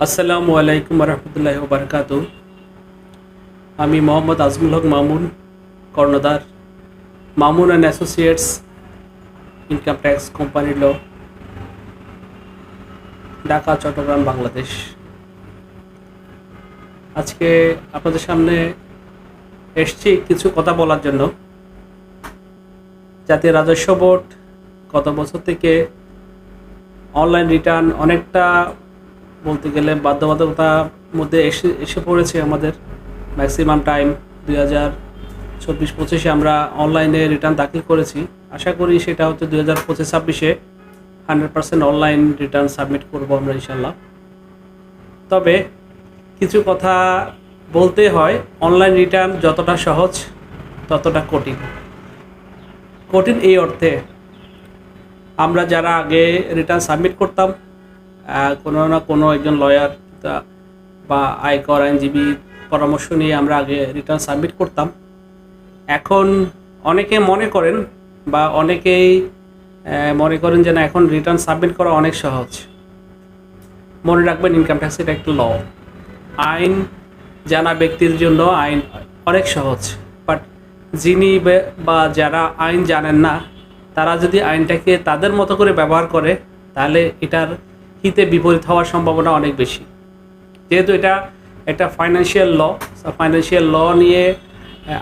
আসসালামু আলাইকুম রহমতুল্লাহ বারকাত। আমি মোহাম্মদ আজমুল হক মামুন, কর্ণধার Mamun and associates income tax company law, Dhaka, Chittagong, Bangladesh. আজকে আপনাদের সামনে এসছি কিছু কথা বলার জন্য। জাতীয় রাজস্ব বোর্ড গত বছর থেকে অনলাইন রিটার্ন অনেকটা বলতে গেলে বাধ্যবাধকতার মধ্যে এসে পড়েছে। আমাদের ম্যাক্সিমাম টাইম 2024-25 আমরা অনলাইনে রিটার্ন দাখিল করেছি। আশা করি সেটা হচ্ছে 2025-26 100% অনলাইন রিটার্ন সাবমিট করব আমরা ইনশাল্লাহ। তবে কিছু কথা বলতে হয়, অনলাইন রিটার্ন যতটা সহজ ততটা কঠিন। কঠিন এই অর্থে, আমরা যারা আগে রিটার্ন সাবমিট করতাম কোনো না কোনো একজন লয়ার বা আয়কর আইনজীবী পরামর্শ নিয়ে আমরা আগে রিটার্ন সাবমিট করতাম। এখন অনেকে মনে করেন বা অনেকেই মনে করেন যে না, এখন রিটার্ন সাবমিট করা অনেক সহজ। মনে রাখবেন, ইনকাম ট্যাক্স এটা একটা ল। আইন জানা ব্যক্তির জন্য আইন অনেক সহজ, বাট যিনি বা যারা আইন জানেন না, তারা যদি আইনটাকে তাদের মতো করে ব্যবহার করে, তাহলে এটার হিতে বিপরীত হওয়ার সম্ভাবনা অনেক বেশি। যেহেতু এটা একটা ফাইন্যান্সিয়াল ল নিয়ে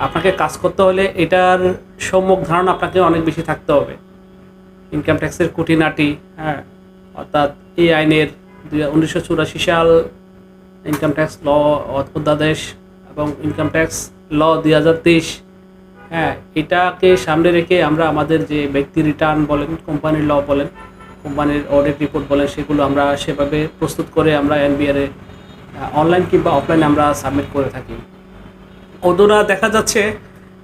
আপনাকে কাজ করতে হলে এটার সম্যক ধারণা আপনাকে অনেক বেশি থাকতে হবে। ইনকাম ট্যাক্সের খুঁটিনাটি, অর্থাৎ এই আইনের 1984 সাল ইনকাম ট্যাক্স ল অধ্যাদেশ এবং ইনকাম ট্যাক্স ল 2023, এটাকে সামনে রেখে আমরা আমাদের যে ব্যক্তি রিটার্ন বলেন, কোম্পানির ল বলেন, কোম্পানির অডিট রিপোর্ট বলেন, সেগুলো আমরা সেভাবে প্রস্তুত করে আমরা এনবিআরে অনলাইন কিংবা অফলাইনে আমরা সাবমিট করে থাকি। অধুনা দেখা যাচ্ছে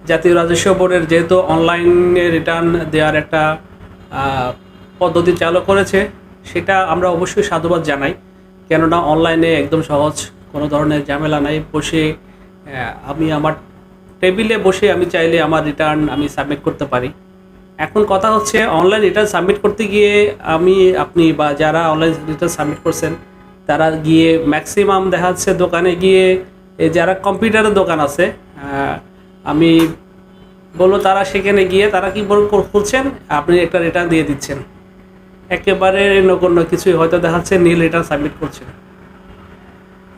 জাতীয় রাজস্ব বোর্ডের যেহেতু অনলাইনে রিটার্ন দেওয়ার একটা পদ্ধতি চালু করেছে, সেটা আমরা অবশ্যই সাধুবাদ জানাই। কেননা অনলাইনে একদম সহজ, কোনো ধরনের ঝামেলা নাই। বসে আমি আমার টেবিলে বসে আমি চাইলে আমার রিটার্ন আমি সাবমিট করতে পারি। এখন কথা হচ্ছে, অনলাইন রিটার্ন সাবমিট করতে গিয়ে আপনি বা যারা অনলাইন রিটার্ন সাবমিট করছেন, তারা গিয়ে ম্যাক্সিমাম দেখা যাচ্ছে দোকানে গিয়ে, যারা কম্পিউটারের দোকান আছে আমি বলবো, তারা সেখানে গিয়ে তারা কি করছেন, আপনি একটা রিটার্ন দিয়ে দিচ্ছেন, একেবারে নগণ্য কিছুই, হয়তো দেখা যাচ্ছে নীল রিটার্ন সাবমিট করছেন।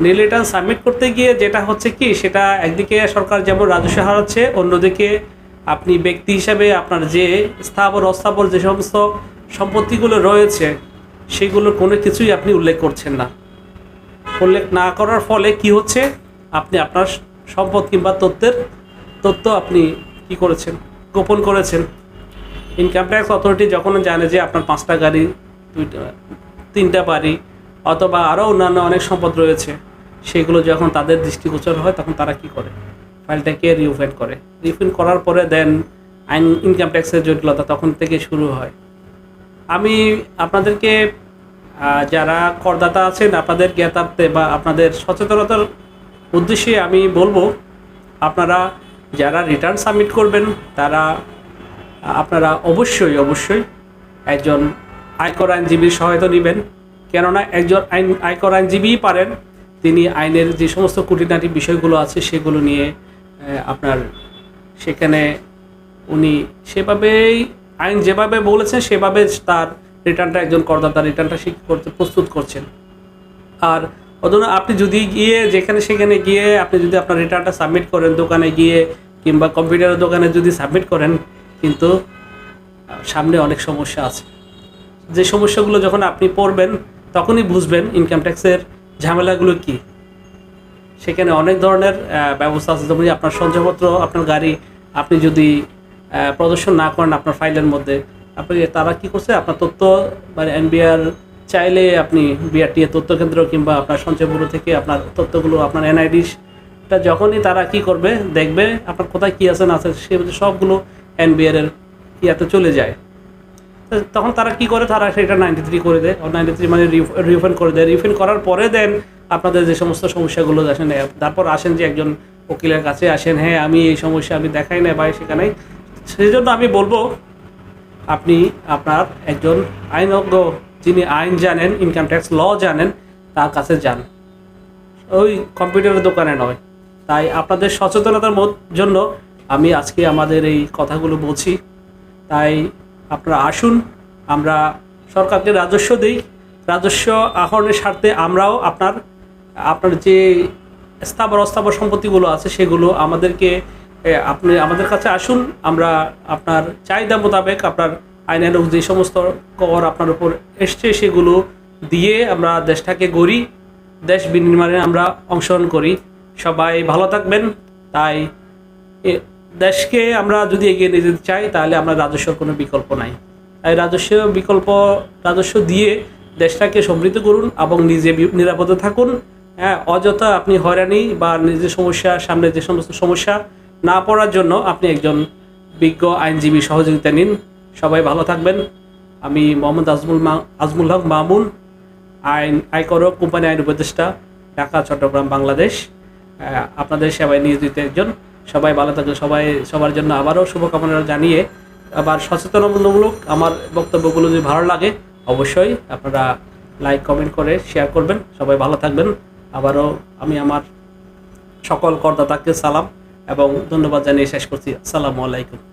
নীল রিটার্ন সাবমিট করতে গিয়ে যেটা হচ্ছে কি, সেটা একদিকে সরকার যেমন রাজস্ব হারাচ্ছে, অন্যদিকে আপনি ব্যক্তি হিসাবে আপনার যে স্থাবর অস্থাবর যে সমস্ত সম্পত্তিগুলো রয়েছে, সেগুলোর কোনো কিছুই আপনি উল্লেখ করছেন না। উল্লেখ না করার ফলে কি হচ্ছে, আপনি আপনার সম্পদ কিংবা তথ্য আপনি কি করেছেন, গোপন করেছেন। ইনকাম ট্যাক্স অথরিটি যখন জানে যে আপনার 5টা গাড়ি, 3টা বাড়ি অথবা আরও অন্যান্য অনেক সম্পদ রয়েছে, সেগুলো যখন তাদের দৃষ্টিগোচর হয়, তখন তারা কি করে, ফাইলটাকে রিওপেন করে। রিওপেন করার পরে দেন ইনকাম ট্যাক্সের জটিলতা তখন থেকে শুরু হয়। আমি আপনাদেরকে, যারা করদাতা আছেন, আপনাদের জ্ঞাতার্থে বা আপনাদের সচেতনতার উদ্দেশ্যে আমি বলবো, আপনারা যারা রিটার্ন সাবমিট করবেন, আপনারা অবশ্যই একজন আয়কর আইনজীবীর সহায়তা নেবেন। কেননা একজন আয়কর আইনজীবীই পারেন, তিনি আইনের যে সমস্ত খুঁটিনাটি বিষয়গুলো আছে সেগুলো নিয়ে আপনার সেখানে উনি সেভাবেই আইন যেভাবে বলেছেন সেভাবে তার রিটার্নটা, একজন করদাতা রিটার্নটা প্রস্তুত করছেন। আর অথবা আপনি যদি গিয়ে সেখানে গিয়ে আপনি যদি আপনার রিটার্নটা সাবমিট করেন, দোকানে গিয়ে কিংবা কম্পিউটারের দোকানে যদি সাবমিট করেন, কিন্তু সামনে অনেক সমস্যা আছে। যে সমস্যাগুলো যখন আপনি পড়বেন, তখনই বুঝবেন ইনকাম ট্যাক্সের ঝামেলাগুলো কি। সেখানে অনেক ধরনের ব্যবস্থা আছে, যেমন আপনার সঞ্চয়পত্র, আপনার গাড়ি আপনি যদি প্রদর্শন না করেন আপনার ফাইলের মধ্যে, তারা কি করছে, আপনার তথ্য মানে এনবিআর চাইলে আপনি বিআরটিএ তথ্য কেন্দ্র কিংবা আপনার সঞ্চয় ব্যুরো থেকে আপনার তথ্যগুলো, আপনার এনআইডিটা যখনই তারা কি করবে, দেখবে আপনার কোথায় কী আছে না আছে, সে সবগুলো এনবিআর এর ইয়াতে চলে যায়। তখন তারা কি করে, তারা সেটা 93 করে দেয়, 93 মানে রিফান্ড করে দেয়। রিফান্ড করার পরে দেন আপনাদের যে সমস্ত সমস্যাগুলো আসেন, তারপর আসেন যে একজন উকিলের কাছে আসেন, হ্যাঁ আমি এই সমস্যা আমি দেখাই না ভাই সেখানে। সেই জন্য আমি বলবো, আপনি আপনার একজন আইনজ্ঞ, যিনি আইন জানেন, ইনকাম ট্যাক্স ল জানেন, তার কাছে যান, ওই কম্পিউটারের দোকানে নয়। তাই আপনাদের সচেতনতার জন্য আমি আজকে আমাদের এই কথাগুলো বলছি। তাই আপনারা আসুন, আমরা সরকারকে রাজস্ব দিই, রাজস্ব আহরণের স্বার্থে আমরাও আপনার যে স্থাবর অস্থাবর সম্পত্তিগুলো আছে সেগুলো আপনি আমাদের কাছে আসুন, আমরা আপনার চাহিদা মোতাবেক আপনার আইনানুগ যে সমস্ত কর আপনার উপর এসছে সেগুলো দিয়ে আমরা দেশটাকে গড়ি, দেশ বিনির্মাণে আমরা অংশগ্রহণ করি। সবাই ভালো থাকবেন। তাই দেশকে আমরা যদি এগিয়ে নিয়ে যেতে চাই তাহলে আমরা রাজস্বর কোনো বিকল্প নাই। তাই রাজস্ব দিয়ে দেশটাকে সমৃদ্ধ করুন এবং নিজে নিরাপদে থাকুন। হ্যাঁ, অযথা আপনি হয়রানি বা নিজের সামনে যে সমস্ত সমস্যা না পড়ার জন্য আপনি একজন বিজ্ঞ আইনজীবী সহযোগিতা নিন। সবাই ভালো থাকবেন। আমি মোহাম্মদ আজমুল হক মামুন, আয়কর কোম্পানি আইন উপদেষ্টা, ঢাকা, চট্টগ্রাম, বাংলাদেশ। আপনাদের সেবায় নিয়োজিত একজন। সবাই ভালো থাকবেন। সবার জন্য আবারও শুভকামনা জানিয়ে আবার সচেতনমূলক আমার বক্তব্যগুলো যদি ভালো লাগে অবশ্যই আপনারা লাইক কমেন্ট করে শেয়ার করবেন। সবাই ভালো থাকবেন। আবারও আমি আমার সকল করদাতাকে সালাম এবং ধন্যবাদ জানিয়ে শেষ করছি। আসসালামু আলাইকুম।